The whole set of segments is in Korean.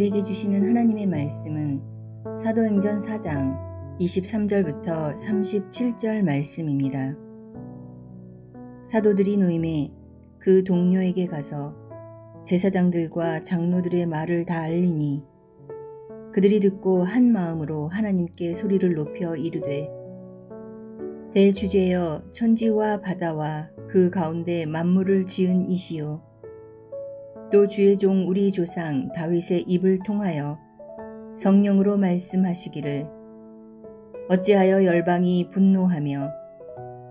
우리에게 주시는 하나님의 말씀은 사도행전 4장 23절부터 37절 말씀입니다. 사도들이 노임에 그 동료에게 가서 제사장들과 장로들의 말을 다 알리니 그들이 듣고 한 마음으로 하나님께 소리를 높여 이르되 대주제여 천지와 바다와 그 가운데 만물을 지은 이시요 또 주의 종 우리 조상 다윗의 입을 통하여 성령으로 말씀하시기를 어찌하여 열방이 분노하며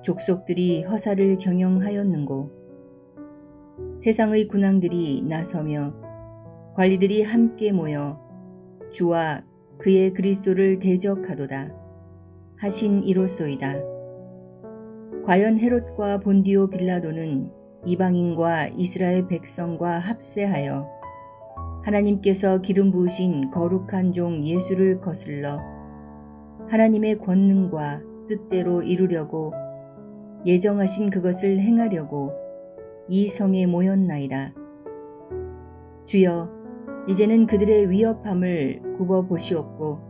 족속들이 허사를 경영하였는고 세상의 군왕들이 나서며 관리들이 함께 모여 주와 그의 그리스도를 대적하도다 하신 이로소이다. 과연 헤롯과 본디오 빌라도는 이방인과 이스라엘 백성과 합세하여 하나님께서 기름 부으신 거룩한 종 예수를 거슬러 하나님의 권능과 뜻대로 이루려고 예정하신 그것을 행하려고 이 성에 모였나이다. 주여, 이제는 그들의 위협함을 굽어 보시옵고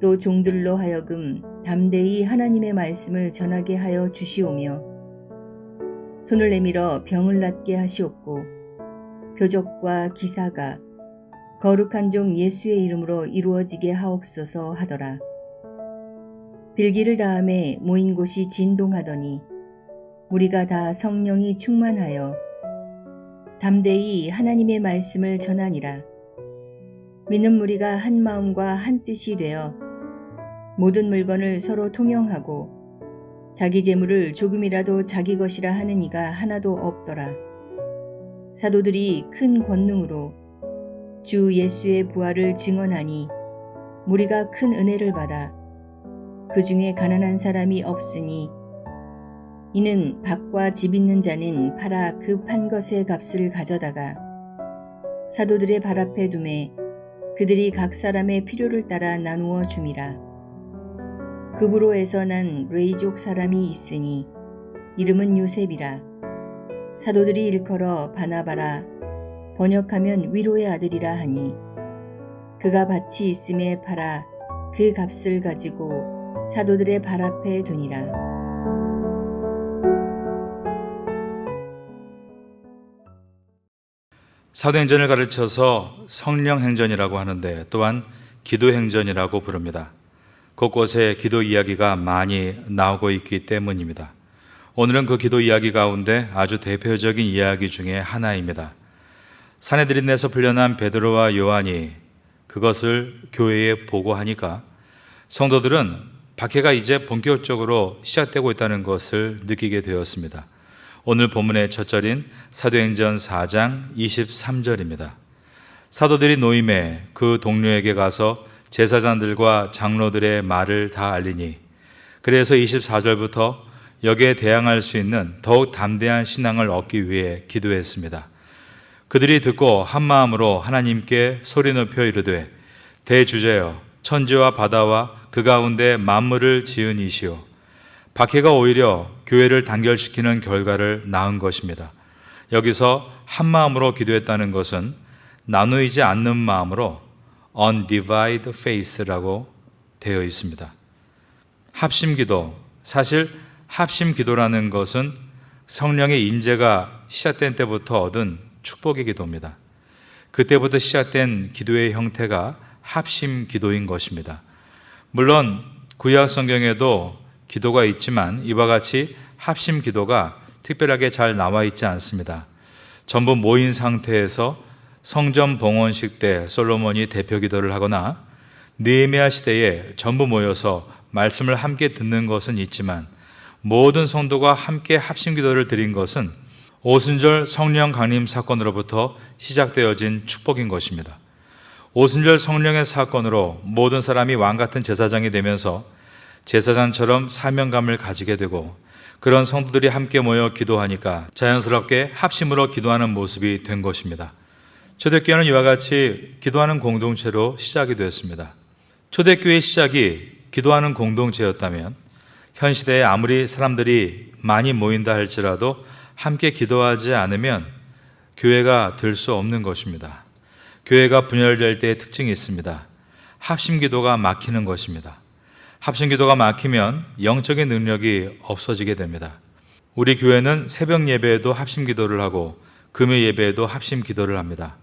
또 종들로 하여금 담대히 하나님의 말씀을 전하게 하여 주시오며 손을 내밀어 병을 낫게 하시옵고 표적과 기사가 거룩한 종 예수의 이름으로 이루어지게 하옵소서 하더라. 빌기를 다음에 모인 곳이 진동하더니 우리가 다 성령이 충만하여 담대히 하나님의 말씀을 전하니라. 믿는 무리가 한 마음과 한 뜻이 되어 모든 물건을 서로 통용하고 자기 재물을 조금이라도 자기 것이라 하는 이가 하나도 없더라. 사도들이 큰 권능으로 주 예수의 부활을 증언하니 무리가 큰 은혜를 받아 그 중에 가난한 사람이 없으니 이는 밭과 집 있는 자는 팔아 그 판 것의 값을 가져다가 사도들의 발 앞에 두매 그들이 각 사람의 필요를 따라 나누어 줌이라. 그브로에서 난 레이족 사람이 있으니 이름은 요셉이라. 사도들이 일컬어 바나바라 번역하면 위로의 아들이라 하니 그가 밭이 있음에 팔아 그 값을 가지고 사도들의 발 앞에 두니라. 사도행전을 가르쳐서 성령행전이라고 하는데 또한 기도행전이라고 부릅니다. 곳곳에 기도 이야기가 많이 나오고 있기 때문입니다. 오늘은 그 기도 이야기 가운데 아주 대표적인 이야기 중에 하나입니다. 산헤드린에서 풀려난 베드로와 요한이 그것을 교회에 보고하니까 성도들은 박해가 이제 본격적으로 시작되고 있다는 것을 느끼게 되었습니다. 오늘 본문의 첫 절인 사도행전 4장 23절입니다. 사도들이 노임에 그 동료에게 가서 제사장들과 장로들의 말을 다 알리니 그래서 24절부터 여기에 대항할 수 있는 더욱 담대한 신앙을 얻기 위해 기도했습니다. 그들이 듣고 한 마음으로 하나님께 소리 높여 이르되 대주제여 천지와 바다와 그 가운데 만물을 지은 이시오. 박해가 오히려 교회를 단결시키는 결과를 낳은 것입니다. 여기서 한 마음으로 기도했다는 것은 나누이지 않는 마음으로 undivided faith라고 되어 있습니다. 합심기도, 사실 합심기도라는 것은 성령의 임재가 시작된 때부터 얻은 축복의 기도입니다. 그때부터 시작된 기도의 형태가 합심기도인 것입니다. 물론 구약 성경에도 기도가 있지만 이와 같이 합심기도가 특별하게 잘 나와 있지 않습니다. 전부 모인 상태에서 성전 봉헌식 때 솔로몬이 대표 기도를 하거나 느헤미야 시대에 전부 모여서 말씀을 함께 듣는 것은 있지만 모든 성도가 함께 합심 기도를 드린 것은 오순절 성령 강림 사건으로부터 시작되어진 축복인 것입니다. 오순절 성령의 사건으로 모든 사람이 왕같은 제사장이 되면서 제사장처럼 사명감을 가지게 되고 그런 성도들이 함께 모여 기도하니까 자연스럽게 합심으로 기도하는 모습이 된 것입니다. 초대교회는 이와 같이 기도하는 공동체로 시작이 되었습니다. 초대교회의 시작이 기도하는 공동체였다면 현 시대에 아무리 사람들이 많이 모인다 할지라도 함께 기도하지 않으면 교회가 될 수 없는 것입니다. 교회가 분열될 때의 특징이 있습니다. 합심 기도가 막히는 것입니다. 합심 기도가 막히면 영적인 능력이 없어지게 됩니다. 우리 교회는 새벽 예배에도 합심 기도를 하고 금요 예배에도 합심 기도를 합니다.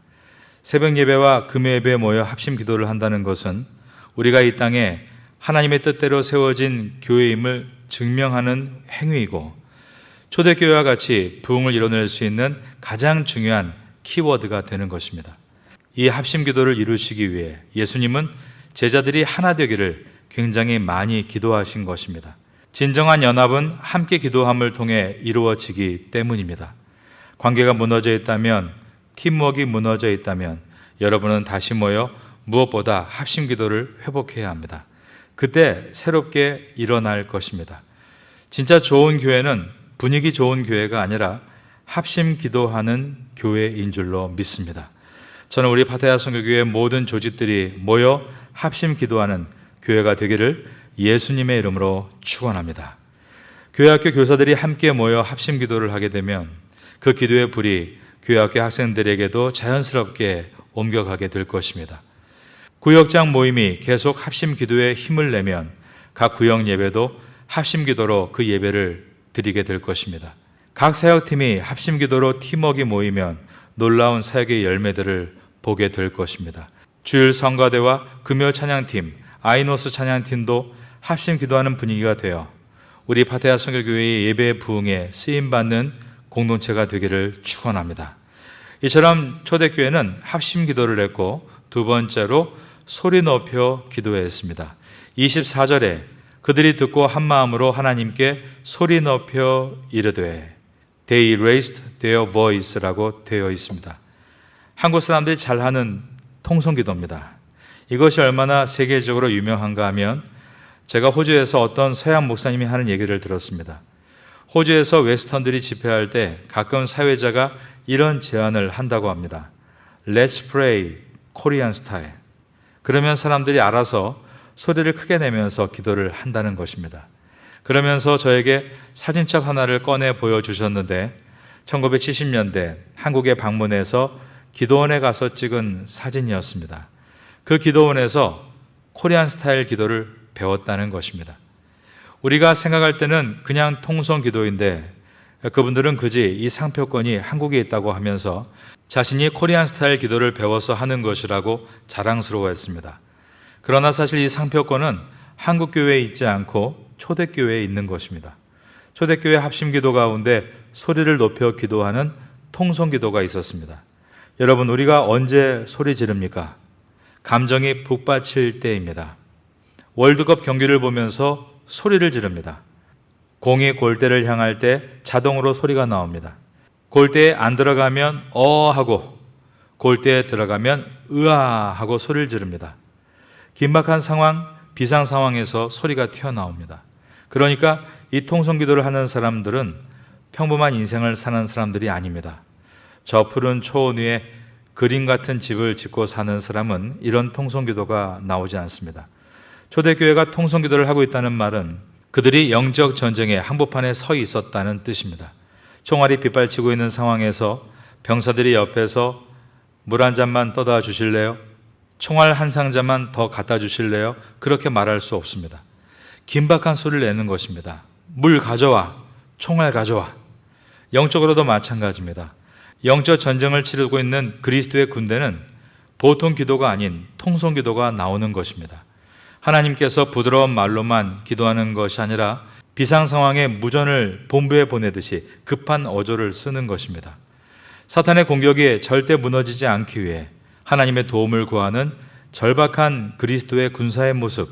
새벽 예배와 금요 예배에 모여 합심 기도를 한다는 것은 우리가 이 땅에 하나님의 뜻대로 세워진 교회임을 증명하는 행위이고 초대교회와 같이 부흥을 이뤄낼 수 있는 가장 중요한 키워드가 되는 것입니다. 이 합심 기도를 이루시기 위해 예수님은 제자들이 하나 되기를 굉장히 많이 기도하신 것입니다. 진정한 연합은 함께 기도함을 통해 이루어지기 때문입니다. 관계가 무너져 있다면, 팀워크가 무너져 있다면 여러분은 다시 모여 무엇보다 합심 기도를 회복해야 합니다. 그때 새롭게 일어날 것입니다. 진짜 좋은 교회는 분위기 좋은 교회가 아니라 합심 기도하는 교회인 줄로 믿습니다. 저는 우리 파타야 선교교회 모든 조직들이 모여 합심 기도하는 교회가 되기를 예수님의 이름으로 축원합니다. 교회학교 교사들이 함께 모여 합심 기도를 하게 되면 그 기도의 불이 교회학교 학생들에게도 자연스럽게 옮겨가게 될 것입니다. 구역장 모임이 계속 합심 기도에 힘을 내면 각 구역 예배도 합심 기도로 그 예배를 드리게 될 것입니다. 각 사역팀이 합심 기도로 팀워크가 모이면 놀라운 사역의 열매들을 보게 될 것입니다. 주일 성가대와 금요 찬양팀, 아이노스 찬양팀도 합심 기도하는 분위기가 되어 우리 파타야 선교교회의 예배 부흥에 쓰임받는 공동체가 되기를 축원합니다. 이처럼 초대교회는 합심 기도를 했고 두 번째로 소리 높여 기도했습니다. 24절에 그들이 듣고 한 마음으로 하나님께 소리 높여 이르되 They raised their voice라고 되어 있습니다. 한국 사람들이 잘하는 통성기도입니다. 이것이 얼마나 세계적으로 유명한가 하면 제가 호주에서 어떤 서양 목사님이 하는 얘기를 들었습니다. 호주에서 웨스턴들이 집회할 때 가끔 사회자가 이런 제안을 한다고 합니다. Let's pray Korean style. 그러면 사람들이 알아서 소리를 크게 내면서 기도를 한다는 것입니다. 그러면서 저에게 사진첩 하나를 꺼내 보여주셨는데 1970년대 한국에 방문해서 기도원에 가서 찍은 사진이었습니다. 그 기도원에서 코리안 스타일 기도를 배웠다는 것입니다. 우리가 생각할 때는 그냥 통성 기도인데 그분들은 그지 이 상표권이 한국에 있다고 하면서 자신이 코리안 스타일 기도를 배워서 하는 것이라고 자랑스러워했습니다. 그러나 사실 이 상표권은 한국 교회에 있지 않고 초대교회에 있는 것입니다. 초대교회 합심 기도 가운데 소리를 높여 기도하는 통성 기도가 있었습니다. 여러분, 우리가 언제 소리 지릅니까? 감정이 북받칠 때입니다. 월드컵 경기를 보면서 소리를 지릅니다. 공이 골대를 향할 때 자동으로 소리가 나옵니다. 골대에 안 들어가면 하고 골대에 들어가면 으아 하고 소리를 지릅니다. 긴박한 상황, 비상 상황에서 소리가 튀어나옵니다. 그러니까 이 통성 기도를 하는 사람들은 평범한 인생을 사는 사람들이 아닙니다. 저 푸른 초원 위에 그림 같은 집을 짓고 사는 사람은 이런 통성 기도가 나오지 않습니다. 초대교회가 통성 기도를 하고 있다는 말은 그들이 영적 전쟁의 한복판에 서 있었다는 뜻입니다. 총알이 빗발치고 있는 상황에서 병사들이 옆에서 물 한 잔만 떠다 주실래요? 총알 한 상자만 더 갖다 주실래요? 그렇게 말할 수 없습니다. 긴박한 소리를 내는 것입니다. 물 가져와, 총알 가져와. 영적으로도 마찬가지입니다. 영적 전쟁을 치르고 있는 그리스도의 군대는 보통 기도가 아닌 통성 기도가 나오는 것입니다. 하나님께서 부드러운 말로만 기도하는 것이 아니라 비상 상황에 무전을 본부에 보내듯이 급한 어조를 쓰는 것입니다. 사탄의 공격이 절대 무너지지 않기 위해 하나님의 도움을 구하는 절박한 그리스도의 군사의 모습,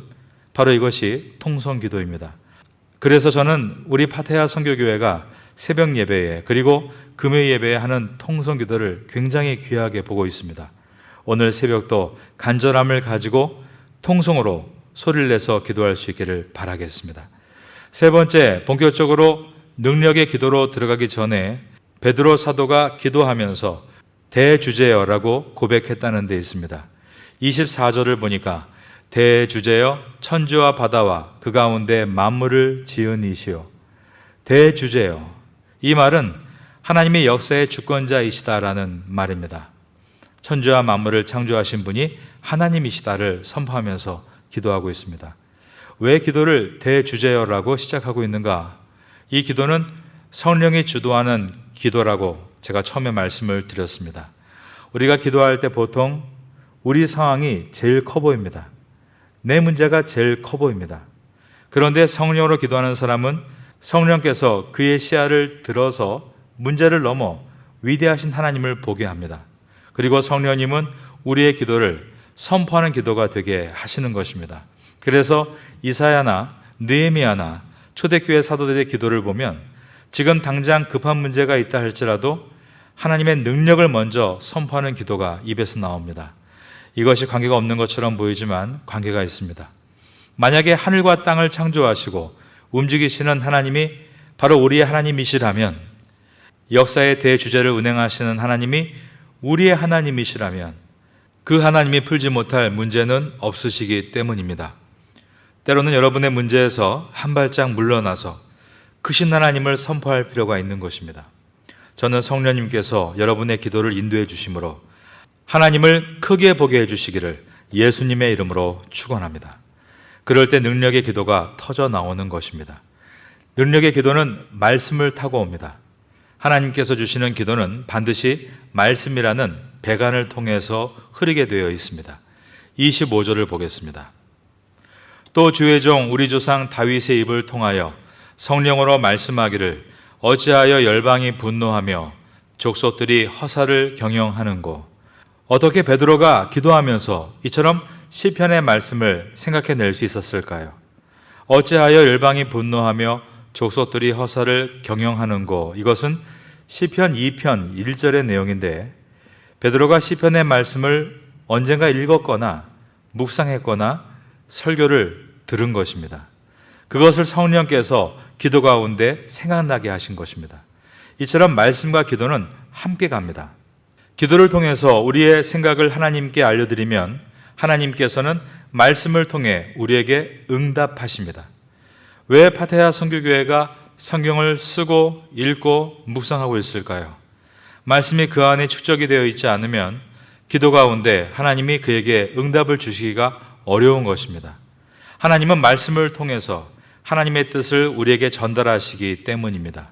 바로 이것이 통성 기도입니다. 그래서 저는 우리 파타야 선교교회가 새벽 예배에 그리고 금요 예배에 하는 통성 기도를 굉장히 귀하게 보고 있습니다. 오늘 새벽도 간절함을 가지고 통성으로 소리를 내서 기도할 수 있기를 바라겠습니다. 세 번째, 본격적으로 능력의 기도로 들어가기 전에 베드로 사도가 기도하면서 대주제여라고 고백했다는 데 있습니다. 24절을 보니까 대주제여 천지와 바다와 그 가운데 만물을 지은 이시요. 대주제여. 이 말은 하나님의 역사의 주권자이시다라는 말입니다. 천지와 만물을 창조하신 분이 하나님이시다를 선포하면서 기도하고 있습니다. 왜 기도를 대주제어라고 시작하고 있는가? 이 기도는 성령이 주도하는 기도라고 제가 처음에 말씀을 드렸습니다. 우리가 기도할 때 보통 우리 상황이 제일 커 보입니다. 내 문제가 제일 커 보입니다. 그런데 성령으로 기도하는 사람은 성령께서 그의 시야를 들어서 문제를 넘어 위대하신 하나님을 보게 합니다. 그리고 성령님은 우리의 기도를 선포하는 기도가 되게 하시는 것입니다. 그래서 이사야나 느헤미야나 초대교회 사도들의 기도를 보면 지금 당장 급한 문제가 있다 할지라도 하나님의 능력을 먼저 선포하는 기도가 입에서 나옵니다. 이것이 관계가 없는 것처럼 보이지만 관계가 있습니다. 만약에 하늘과 땅을 창조하시고 움직이시는 하나님이 바로 우리의 하나님이시라면, 역사의 대주제를 운행하시는 하나님이 우리의 하나님이시라면 그 하나님이 풀지 못할 문제는 없으시기 때문입니다. 때로는 여러분의 문제에서 한 발짝 물러나서 크신 하나님을 선포할 필요가 있는 것입니다. 저는 성령님께서 여러분의 기도를 인도해 주심으로 하나님을 크게 보게 해주시기를 예수님의 이름으로 축원합니다. 그럴 때 능력의 기도가 터져 나오는 것입니다. 능력의 기도는 말씀을 타고 옵니다. 하나님께서 주시는 기도는 반드시 말씀이라는 배관을 통해서 흐르게 되어 있습니다. 25절을 보겠습니다. 또 주의 종 우리 조상 다윗의 입을 통하여 성령으로 말씀하기를 어찌하여 열방이 분노하며 족속들이 허사를 경영하는고. 어떻게 베드로가 기도하면서 이처럼 시편의 말씀을 생각해낼 수 있었을까요? 어찌하여 열방이 분노하며 족속들이 허사를 경영하는고. 이것은 시편 2편 1절의 내용인데, 베드로가 시편의 말씀을 언젠가 읽었거나 묵상했거나 설교를 들은 것입니다. 그것을 성령께서 기도 가운데 생각나게 하신 것입니다. 이처럼 말씀과 기도는 함께 갑니다. 기도를 통해서 우리의 생각을 하나님께 알려드리면 하나님께서는 말씀을 통해 우리에게 응답하십니다. 왜 파테야 선교교회가 성경을 쓰고 읽고 묵상하고 있을까요? 말씀이 그 안에 축적이 되어 있지 않으면 기도 가운데 하나님이 그에게 응답을 주시기가 어려운 것입니다. 하나님은 말씀을 통해서 하나님의 뜻을 우리에게 전달하시기 때문입니다.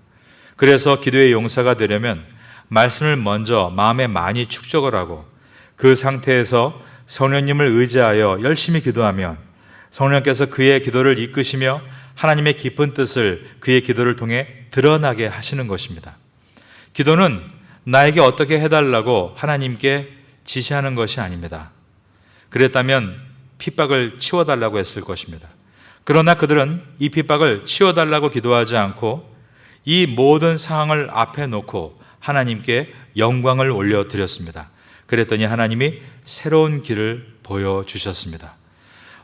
그래서 기도의 용사가 되려면 말씀을 먼저 마음에 많이 축적을 하고 그 상태에서 성령님을 의지하여 열심히 기도하면 성령께서 그의 기도를 이끄시며 하나님의 깊은 뜻을 그의 기도를 통해 드러나게 하시는 것입니다. 기도는 나에게 어떻게 해달라고 하나님께 지시하는 것이 아닙니다. 그랬다면 핍박을 치워달라고 했을 것입니다. 그러나 그들은 이 핍박을 치워달라고 기도하지 않고 이 모든 상황을 앞에 놓고 하나님께 영광을 올려드렸습니다. 그랬더니 하나님이 새로운 길을 보여주셨습니다.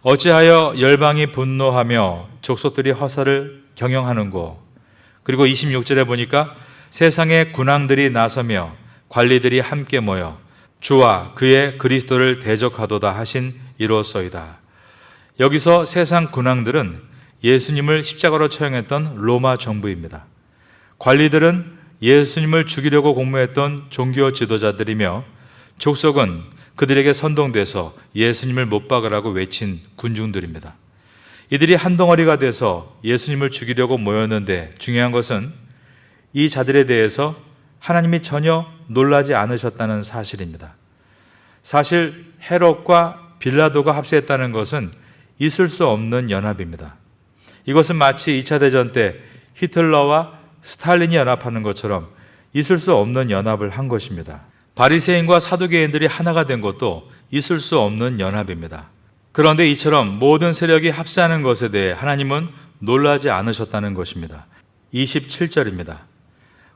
어찌하여 열방이 분노하며 족속들이 허사를 경영하는고. 그리고 26절에 보니까 세상의 군왕들이 나서며 관리들이 함께 모여 주와 그의 그리스도를 대적하도다 하신 이로소이다. 여기서 세상 군왕들은 예수님을 십자가로 처형했던 로마 정부입니다. 관리들은 예수님을 죽이려고 공모했던 종교 지도자들이며 족속은 그들에게 선동돼서 예수님을 못 박으라고 외친 군중들입니다. 이들이 한 덩어리가 돼서 예수님을 죽이려고 모였는데 중요한 것은 이 자들에 대해서 하나님이 전혀 놀라지 않으셨다는 사실입니다. 사실 헤롯과 빌라도가 합세했다는 것은 있을 수 없는 연합입니다. 이것은 마치 2차 대전 때 히틀러와 스탈린이 연합하는 것처럼 있을 수 없는 연합을 한 것입니다. 바리새인과 사두개인들이 하나가 된 것도 있을 수 없는 연합입니다. 그런데 이처럼 모든 세력이 합세하는 것에 대해 하나님은 놀라지 않으셨다는 것입니다. 27절입니다.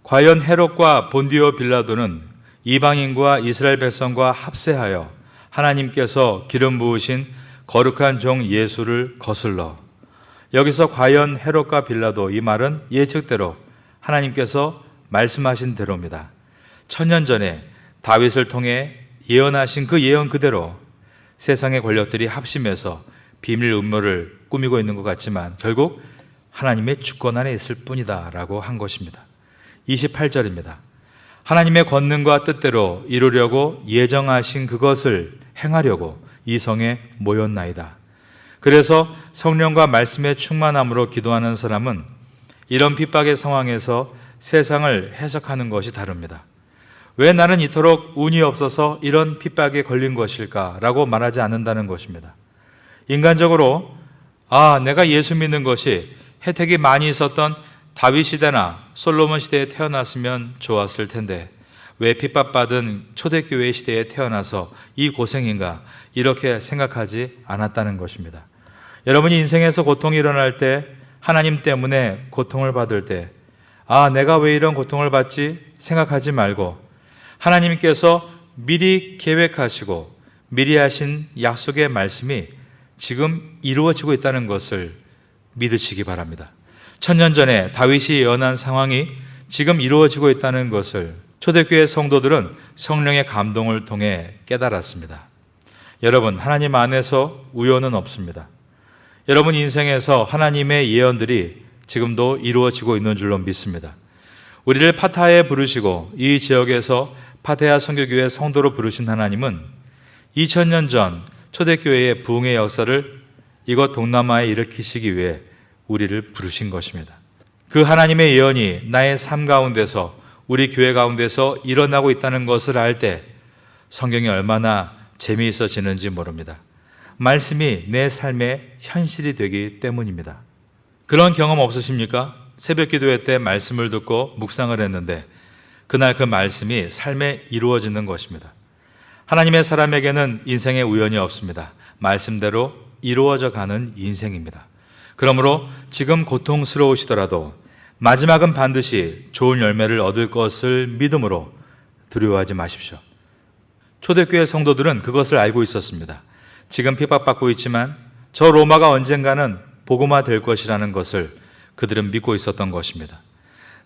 과연 헤롯과 본디오 빌라도는 이방인과 이스라엘 백성과 합세하여 하나님께서 기름 부으신 거룩한 종 예수를 거슬러. 여기서 과연 헤롯과 빌라도, 이 말은 예측대로 하나님께서 말씀하신 대로입니다. 1000년 전에 다윗을 통해 예언하신 그 예언 그대로 세상의 권력들이 합심해서 비밀 음모를 꾸미고 있는 것 같지만 결국 하나님의 주권 안에 있을 뿐이다 라고 한 것입니다. 28절입니다. 하나님의 권능과 뜻대로 이루려고 예정하신 그것을 행하려고 이 성에 모였나이다. 그래서 성령과 말씀의 충만함으로 기도하는 사람은 이런 핍박의 상황에서 세상을 해석하는 것이 다릅니다. 왜 나는 이토록 운이 없어서 이런 핍박에 걸린 것일까? 라고 말하지 않는다는 것입니다. 인간적으로 내가 예수 믿는 것이 혜택이 많이 있었던 다윗 시대나 솔로몬 시대에 태어났으면 좋았을 텐데 왜 핍박받은 초대교회 시대에 태어나서 이 고생인가 이렇게 생각하지 않았다는 것입니다. 여러분이 인생에서 고통이 일어날 때, 하나님 때문에 고통을 받을 때 내가 왜 이런 고통을 받지 생각하지 말고 하나님께서 미리 계획하시고 미리 하신 약속의 말씀이 지금 이루어지고 있다는 것을 믿으시기 바랍니다. 1000년 전에 다윗이 예언한 상황이 지금 이루어지고 있다는 것을 초대교회 성도들은 성령의 감동을 통해 깨달았습니다. 여러분, 하나님 안에서 우연은 없습니다. 여러분 인생에서 하나님의 예언들이 지금도 이루어지고 있는 줄로 믿습니다. 우리를 파타야에 부르시고 이 지역에서 파타야 선교교회 성도로 부르신 하나님은 2000년 전 초대교회의 부흥의 역사를 이곳 동남아에 일으키시기 위해 우리를 부르신 것입니다. 그 하나님의 예언이 나의 삶 가운데서 우리 교회 가운데서 일어나고 있다는 것을 알 때 성경이 얼마나 재미있어지는지 모릅니다. 말씀이 내 삶의 현실이 되기 때문입니다. 그런 경험 없으십니까? 새벽 기도회 때 말씀을 듣고 묵상을 했는데 그날 그 말씀이 삶에 이루어지는 것입니다. 하나님의 사람에게는 인생의 우연이 없습니다. 말씀대로 이루어져 가는 인생입니다. 그러므로 지금 고통스러우시더라도 마지막은 반드시 좋은 열매를 얻을 것을 믿음으로 두려워하지 마십시오. 초대교회 성도들은 그것을 알고 있었습니다. 지금 핍박받고 있지만 저 로마가 언젠가는 복음화 될 것이라는 것을 그들은 믿고 있었던 것입니다.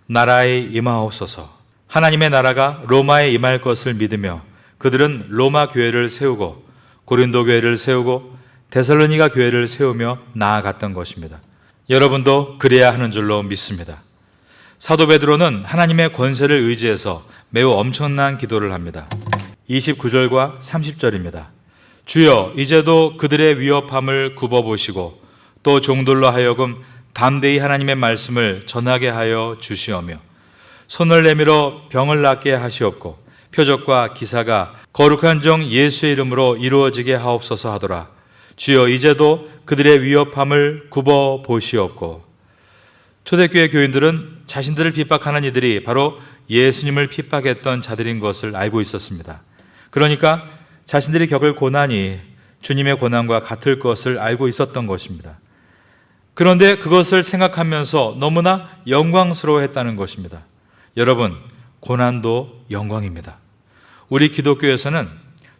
나라에 임하옵소서. 하나님의 나라가 로마에 임할 것을 믿으며 그들은 로마 교회를 세우고 고린도 교회를 세우고 데살로니가 교회를 세우며 나아갔던 것입니다. 여러분도 그래야 하는 줄로 믿습니다. 사도 베드로는 하나님의 권세를 의지해서 매우 엄청난 기도를 합니다. 29절과 30절입니다. 주여, 이제도 그들의 위협함을 굽어보시고 또 종들로 하여금 담대히 하나님의 말씀을 전하게 하여 주시오며 손을 내밀어 병을 낫게 하시옵고 표적과 기사가 거룩한 종 예수의 이름으로 이루어지게 하옵소서 하더라. 주여, 이제도 그들의 위협함을 굽어보시옵고. 초대교회 교인들은 자신들을 핍박하는 이들이 바로 예수님을 핍박했던 자들인 것을 알고 있었습니다. 그러니까 자신들이 겪을 고난이 주님의 고난과 같을 것을 알고 있었던 것입니다. 그런데 그것을 생각하면서 너무나 영광스러워했다는 것입니다. 여러분, 고난도 영광입니다. 우리 기독교에서는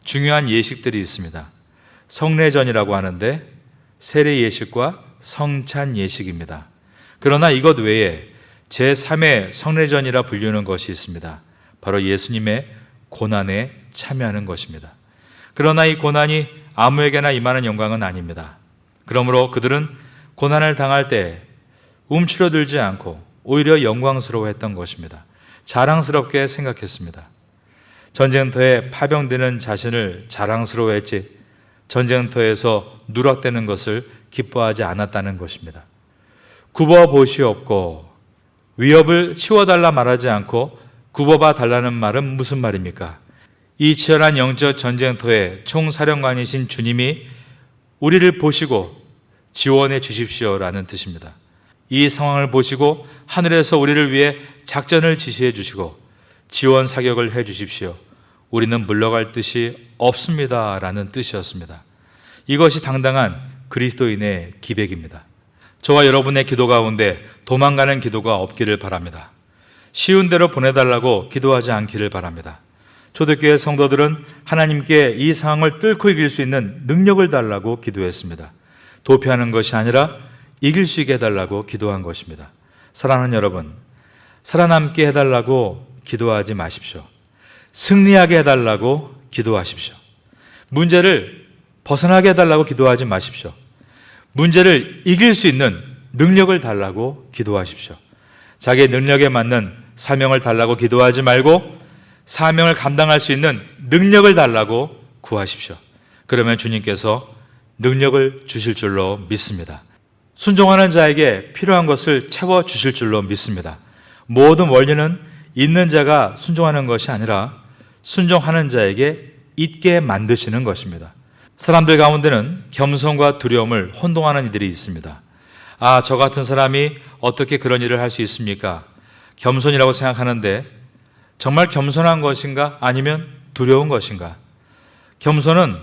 중요한 예식들이 있습니다. 성례전이라고 하는데 세례 예식과 성찬 예식입니다. 그러나 이것 외에 제3의 성례전이라 불리는 것이 있습니다. 바로 예수님의 고난에 참여하는 것입니다. 그러나 이 고난이 아무에게나 임하는 영광은 아닙니다. 그러므로 그들은 고난을 당할 때 움츠러들지 않고 오히려 영광스러워했던 것입니다. 자랑스럽게 생각했습니다. 전쟁터에 파병되는 자신을 자랑스러워했지 전쟁터에서 누락되는 것을 기뻐하지 않았다는 것입니다. 굽어보시옵고 위협을 치워달라 말하지 않고 굽어봐 달라는 말은 무슨 말입니까? 이 치열한 영적 전쟁터의 총사령관이신 주님이 우리를 보시고 지원해 주십시오라는 뜻입니다. 이 상황을 보시고 하늘에서 우리를 위해 작전을 지시해 주시고 지원 사격을 해 주십시오. 우리는 물러갈 뜻이 없습니다 라는 뜻이었습니다. 이것이 당당한 그리스도인의 기백입니다. 저와 여러분의 기도 가운데 도망가는 기도가 없기를 바랍니다. 쉬운 대로 보내달라고 기도하지 않기를 바랍니다. 초대교회 성도들은 하나님께 이 상황을 뚫고 이길 수 있는 능력을 달라고 기도했습니다. 도피하는 것이 아니라 이길 수 있게 해달라고 기도한 것입니다. 사랑하는 여러분, 살아남게 해달라고 기도하지 마십시오. 승리하게 해달라고 기도하십시오. 문제를 벗어나게 해달라고 기도하지 마십시오. 문제를 이길 수 있는 능력을 달라고 기도하십시오. 자기의 능력에 맞는 사명을 달라고 기도하지 말고 사명을 감당할 수 있는 능력을 달라고 구하십시오. 그러면 주님께서 능력을 주실 줄로 믿습니다. 순종하는 자에게 필요한 것을 채워 주실 줄로 믿습니다. 모든 원리는 있는 자가 순종하는 것이 아니라 순종하는 자에게 있게 만드시는 것입니다. 사람들 가운데는 겸손과 두려움을 혼동하는 이들이 있습니다. 아, 저 같은 사람이 어떻게 그런 일을 할 수 있습니까? 겸손이라고 생각하는데 정말 겸손한 것인가? 아니면 두려운 것인가? 겸손은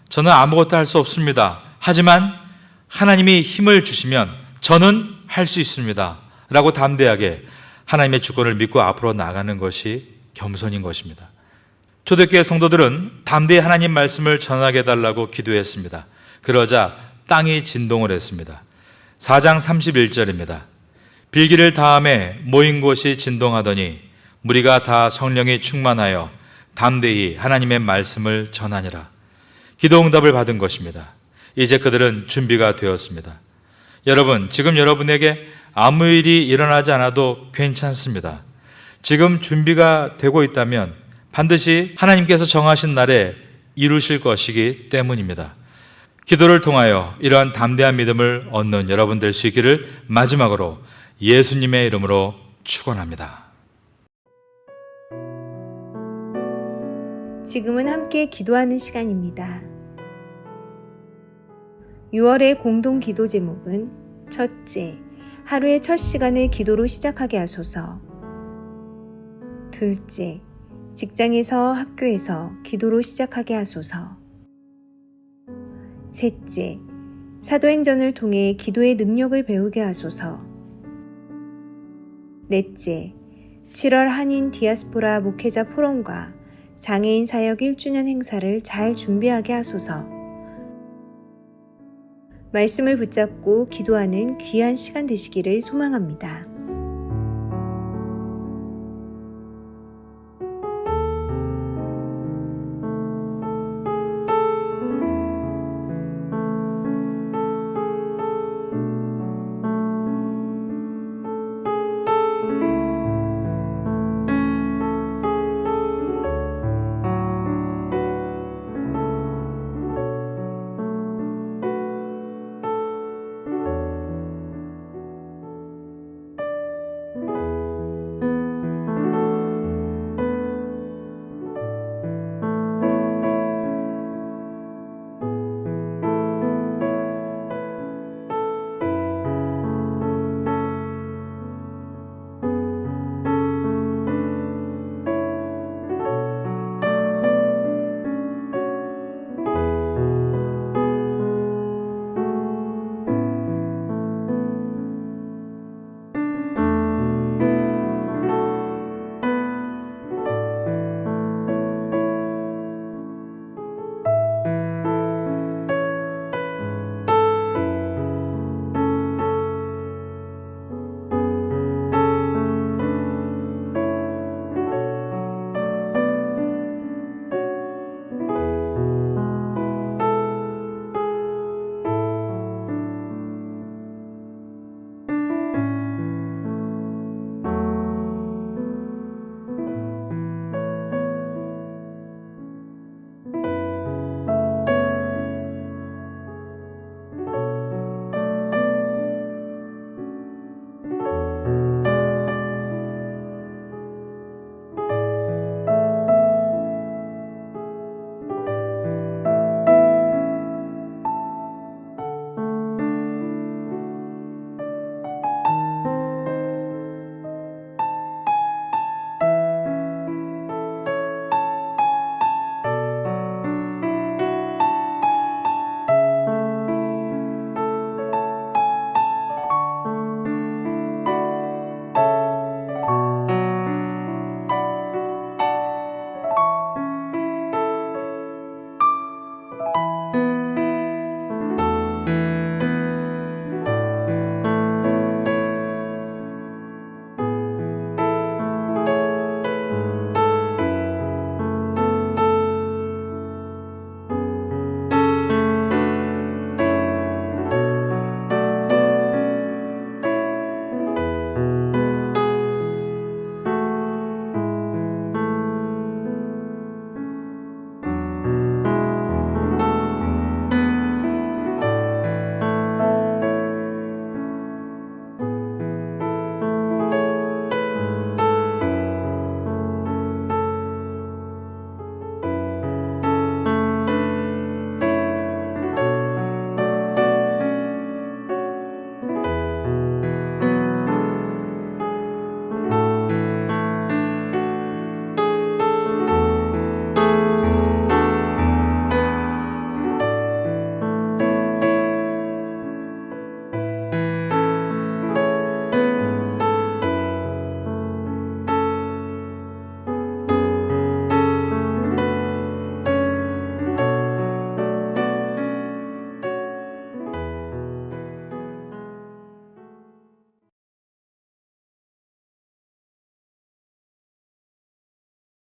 저는 아무것도 할 수 없습니다. 하지만 하나님이 힘을 주시면 저는 할 수 있습니다. 라고 담대하게 하나님의 주권을 믿고 앞으로 나가는 것이 겸손인 것입니다. 초대교회 성도들은 담대히 하나님 말씀을 전하게 해달라고 기도했습니다. 그러자 땅이 진동을 했습니다. 4장 31절입니다. 빌기를 다음에 모인 곳이 진동하더니 무리가 다 성령이 충만하여 담대히 하나님의 말씀을 전하니라. 기도 응답을 받은 것입니다. 이제 그들은 준비가 되었습니다. 여러분, 지금 여러분에게 아무 일이 일어나지 않아도 괜찮습니다. 지금 준비가 되고 있다면 반드시 하나님께서 정하신 날에 이루실 것이기 때문입니다. 기도를 통하여 이러한 담대한 믿음을 얻는 여러분 될 수 있기를 마지막으로 예수님의 이름으로 축원합니다. 지금은 함께 기도하는 시간입니다. 6월의 공동 기도 제목은 첫째, 하루의 첫 시간을 기도로 시작하게 하소서. 둘째, 직장에서 학교에서 기도로 시작하게 하소서. 셋째, 사도행전을 통해 기도의 능력을 배우게 하소서. 넷째, 7월 한인 디아스포라 목회자 포럼과 장애인 사역 1주년 행사를 잘 준비하게 하소서. 말씀을 붙잡고 기도하는 귀한 시간 되시기를 소망합니다.